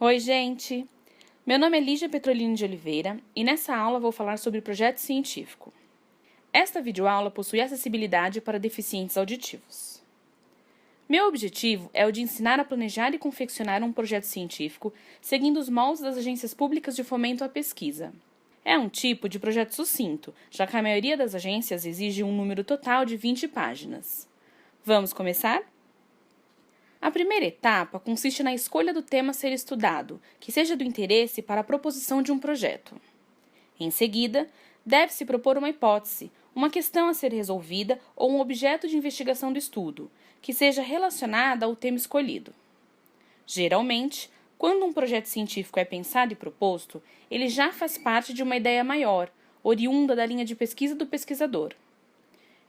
Oi, gente! Meu nome é Lígia Petrolini de Oliveira e nessa aula vou falar sobre projeto científico. Esta videoaula possui acessibilidade para deficientes auditivos. Meu objetivo é o de ensinar a planejar e confeccionar um projeto científico seguindo os moldes das agências públicas de fomento à pesquisa. É um tipo de projeto sucinto, já que a maioria das agências exige um número total de 20 páginas. Vamos começar? A primeira etapa consiste na escolha do tema a ser estudado, que seja do interesse para a proposição de um projeto. Em seguida, deve-se propor uma hipótese, uma questão a ser resolvida ou um objeto de investigação do estudo, que seja relacionada ao tema escolhido. Geralmente, quando um projeto científico é pensado e proposto, ele já faz parte de uma ideia maior, oriunda da linha de pesquisa do pesquisador.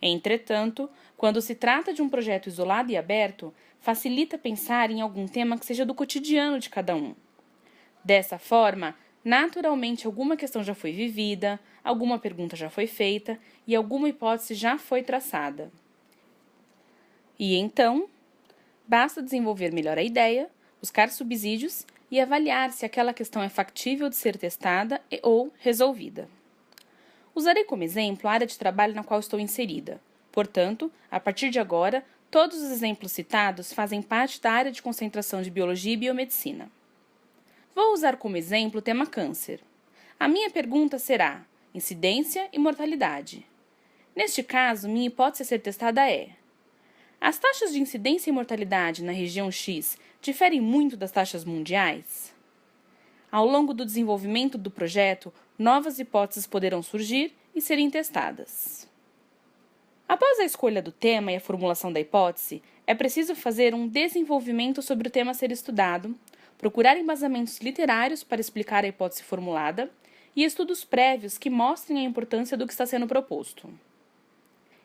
Entretanto, quando se trata de um projeto isolado e aberto, facilita pensar em algum tema que seja do cotidiano de cada um. Dessa forma, naturalmente alguma questão já foi vivida, alguma pergunta já foi feita e alguma hipótese já foi traçada. E então, basta desenvolver melhor a ideia, buscar subsídios e avaliar se aquela questão é factível de ser testada ou resolvida. Usarei como exemplo a área de trabalho na qual estou inserida. Portanto, a partir de agora, todos os exemplos citados fazem parte da área de concentração de Biologia e Biomedicina. Vou usar como exemplo o tema câncer. A minha pergunta será: incidência e mortalidade. Neste caso, minha hipótese a ser testada é: as taxas de incidência e mortalidade na região X diferem muito das taxas mundiais? Ao longo do desenvolvimento do projeto, novas hipóteses poderão surgir e serem testadas. Após a escolha do tema e a formulação da hipótese, é preciso fazer um desenvolvimento sobre o tema a ser estudado, procurar embasamentos literários para explicar a hipótese formulada e estudos prévios que mostrem a importância do que está sendo proposto.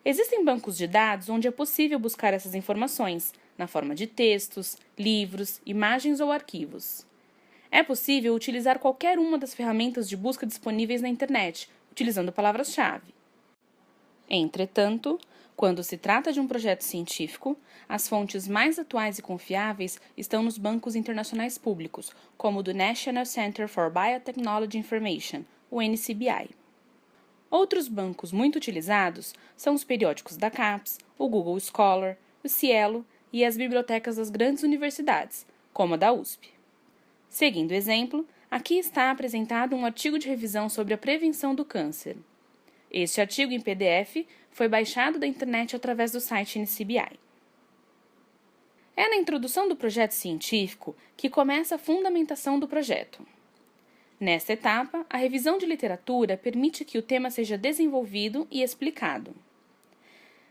Existem bancos de dados onde é possível buscar essas informações, na forma de textos, livros, imagens ou arquivos. É possível utilizar qualquer uma das ferramentas de busca disponíveis na internet, utilizando palavras-chave. Entretanto, quando se trata de um projeto científico, as fontes mais atuais e confiáveis estão nos bancos internacionais públicos, como o do National Center for Biotechnology Information, o NCBI. Outros bancos muito utilizados são os periódicos da CAPES, o Google Scholar, o Cielo e as bibliotecas das grandes universidades, como a da USP. Seguindo o exemplo, aqui está apresentado um artigo de revisão sobre a prevenção do câncer. Este artigo em PDF foi baixado da internet através do site NCBI. É na introdução do projeto científico que começa a fundamentação do projeto. Nesta etapa, a revisão de literatura permite que o tema seja desenvolvido e explicado.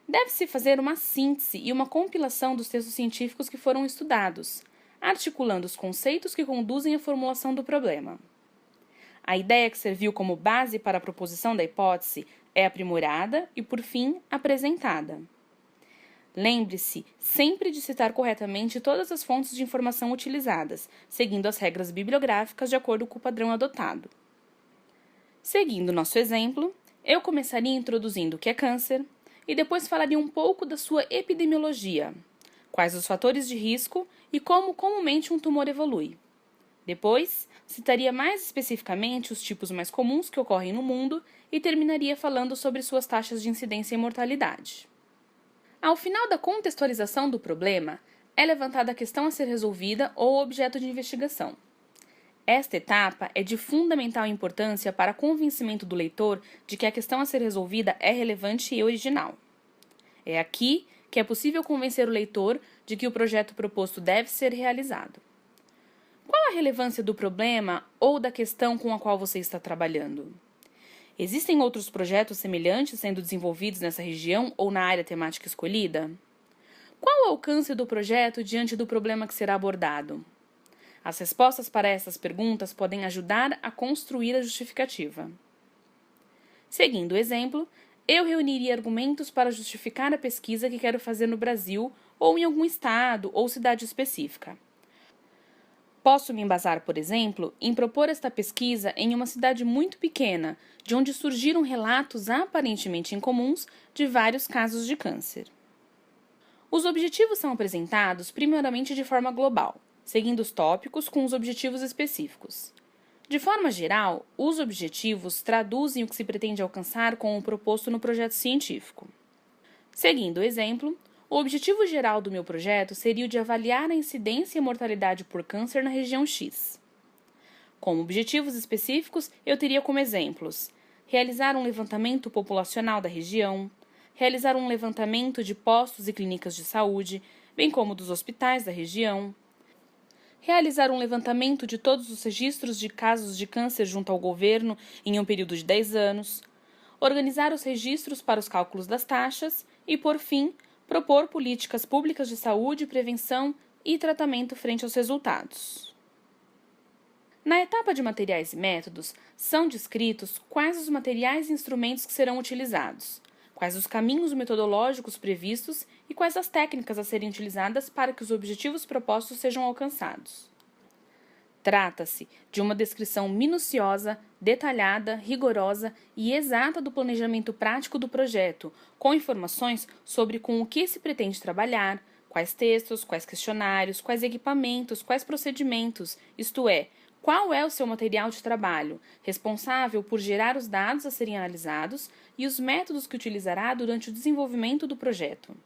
Deve-se fazer uma síntese e uma compilação dos textos científicos que foram estudados, articulando os conceitos que conduzem à formulação do problema. A ideia que serviu como base para a proposição da hipótese é aprimorada e, por fim, apresentada. Lembre-se sempre de citar corretamente todas as fontes de informação utilizadas, seguindo as regras bibliográficas de acordo com o padrão adotado. Seguindo nosso exemplo, eu começaria introduzindo o que é câncer e depois falaria um pouco da sua epidemiologia, quais os fatores de risco e como comumente um tumor evolui. Depois, citaria mais especificamente os tipos mais comuns que ocorrem no mundo e terminaria falando sobre suas taxas de incidência e mortalidade. Ao final da contextualização do problema, é levantada a questão a ser resolvida ou objeto de investigação. Esta etapa é de fundamental importância para convencimento do leitor de que a questão a ser resolvida é relevante e original. É aqui que é possível convencer o leitor de que o projeto proposto deve ser realizado. Qual a relevância do problema ou da questão com a qual você está trabalhando? Existem outros projetos semelhantes sendo desenvolvidos nessa região ou na área temática escolhida? Qual o alcance do projeto diante do problema que será abordado? As respostas para essas perguntas podem ajudar a construir a justificativa. Seguindo o exemplo, eu reuniria argumentos para justificar a pesquisa que quero fazer no Brasil ou em algum estado ou cidade específica. Posso me embasar, por exemplo, em propor esta pesquisa em uma cidade muito pequena, de onde surgiram relatos aparentemente incomuns de vários casos de câncer. Os objetivos são apresentados primeiramente de forma global. seguindo os tópicos com os objetivos específicos. De forma geral, os objetivos traduzem o que se pretende alcançar com o proposto no projeto científico. Seguindo o exemplo, o objetivo geral do meu projeto seria o de avaliar a incidência e mortalidade por câncer na região X. Como objetivos específicos, eu teria como exemplos: realizar um levantamento populacional da região, realizar um levantamento de postos e clínicas de saúde, bem como dos hospitais da região, realizar um levantamento de todos os registros de casos de câncer junto ao governo em um período de 10 anos, organizar os registros para os cálculos das taxas e, por fim, propor políticas públicas de saúde, prevenção e tratamento frente aos resultados. Na etapa de materiais e métodos, são descritos quais os materiais e instrumentos que serão utilizados, quais os caminhos metodológicos previstos e quais as técnicas a serem utilizadas para que os objetivos propostos sejam alcançados. Trata-se de uma descrição minuciosa, detalhada, rigorosa e exata do planejamento prático do projeto, com informações sobre com o que se pretende trabalhar, quais textos, quais questionários, quais equipamentos, quais procedimentos, isto é, qual é o seu material de trabalho, responsável por gerar os dados a serem analisados e os métodos que utilizará durante o desenvolvimento do projeto.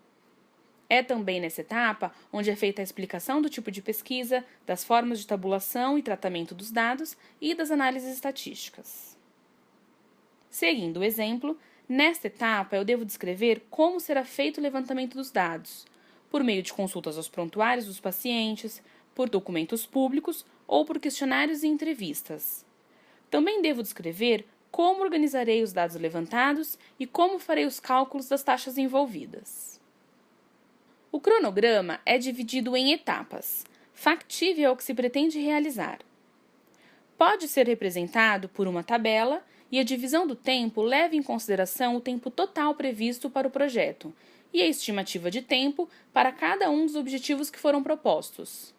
É também nessa etapa onde é feita a explicação do tipo de pesquisa, das formas de tabulação e tratamento dos dados e das análises estatísticas. Seguindo o exemplo, nesta etapa eu devo descrever como será feito o levantamento dos dados, por meio de consultas aos prontuários dos pacientes, por documentos públicos ou por questionários e entrevistas. Também devo descrever como organizarei os dados levantados e como farei os cálculos das taxas envolvidas. O cronograma é dividido em etapas, factível ao que se pretende realizar. Pode ser representado por uma tabela e a divisão do tempo leva em consideração o tempo total previsto para o projeto e a estimativa de tempo para cada um dos objetivos que foram propostos.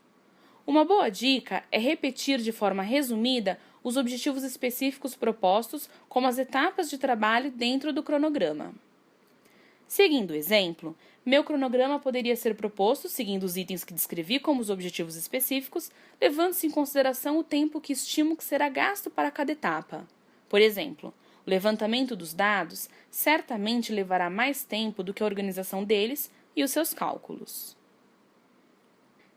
Uma boa dica é repetir de forma resumida os objetivos específicos propostos como as etapas de trabalho dentro do cronograma. Seguindo o exemplo, meu cronograma poderia ser proposto seguindo os itens que descrevi como os objetivos específicos, levando-se em consideração o tempo que estimo que será gasto para cada etapa. Por exemplo, o levantamento dos dados certamente levará mais tempo do que a organização deles e os seus cálculos.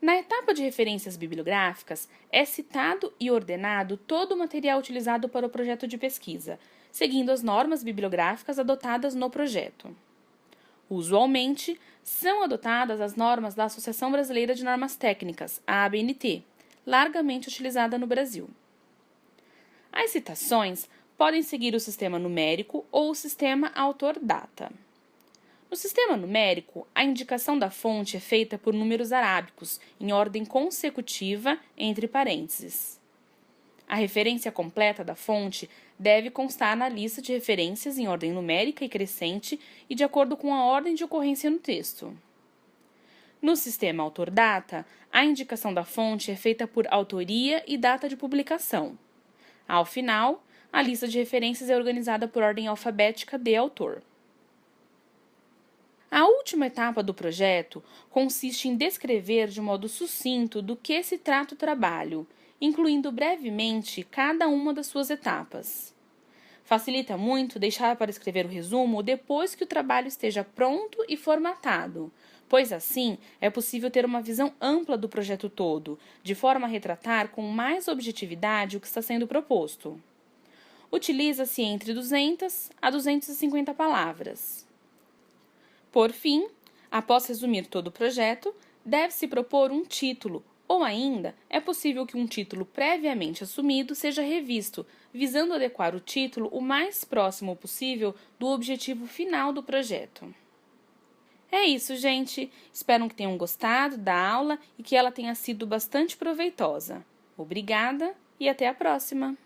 Na etapa de referências bibliográficas, é citado e ordenado todo o material utilizado para o projeto de pesquisa, seguindo as normas bibliográficas adotadas no projeto. Usualmente, são adotadas as normas da Associação Brasileira de Normas Técnicas, a ABNT, largamente utilizada no Brasil. As citações podem seguir o sistema numérico ou o sistema autor-data. No sistema numérico, a indicação da fonte é feita por números arábicos, em ordem consecutiva, entre parênteses. A referência completa da fonte deve constar na lista de referências em ordem numérica e crescente e de acordo com a ordem de ocorrência no texto. No sistema autor-data, a indicação da fonte é feita por autoria e data de publicação. Ao final, a lista de referências é organizada por ordem alfabética de autor. A última etapa do projeto consiste em descrever de modo sucinto do que se trata o trabalho, incluindo brevemente cada uma das suas etapas. Facilita muito deixar para escrever o resumo depois que o trabalho esteja pronto e formatado, pois assim é possível ter uma visão ampla do projeto todo, de forma a retratar com mais objetividade o que está sendo proposto. Utiliza-se entre 200 a 250 palavras. Por fim, após resumir todo o projeto, deve-se propor um título, ou ainda, é possível que um título previamente assumido seja revisto, visando adequar o título o mais próximo possível do objetivo final do projeto. É isso, gente! Espero que tenham gostado da aula e que ela tenha sido bastante proveitosa. Obrigada e até a próxima!